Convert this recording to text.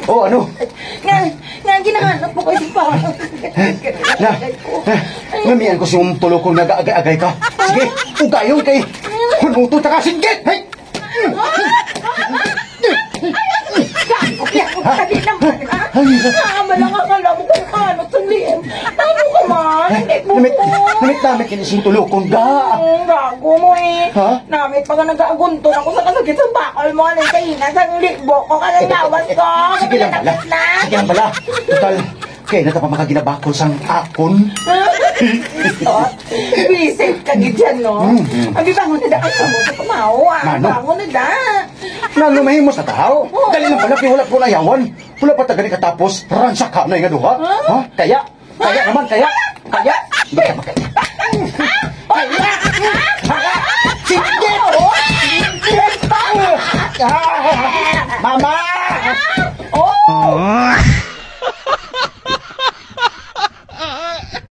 Oh, ano? Nga, ginahanap mo ko si Pa. Namiyan ko siyong tulo kung nag-aagay-agay ka. Sige, ugayon kay Hunuto tsaka singgit! Hey! Kali naman, ha? Naama lang akala mo kung ano tuliin. Ano ka man? Hindi mo ko. Namit kinising tulo kung Gago mo eh. Ha? Namit pa nga nag-aagunton ako sa kasagit sa bakal mo. Anong kahina sa libo ko ka ng lawas ko. Sige lang pala. Sige lang pala. Total, kaya na pa makaginabakol sang akon. Visit ka di dyan, no? Ang bibangon na daan ka mo sa pamawa. Bangon na da. Nalumahin mo sa tao. Dali lang pala, wala po na yawan. Wala pa tagani katapos, ransak ka na yung aduha. Ha? Kaya naman, kaya. Hindi ka makaya. Sige! Mama! Oh!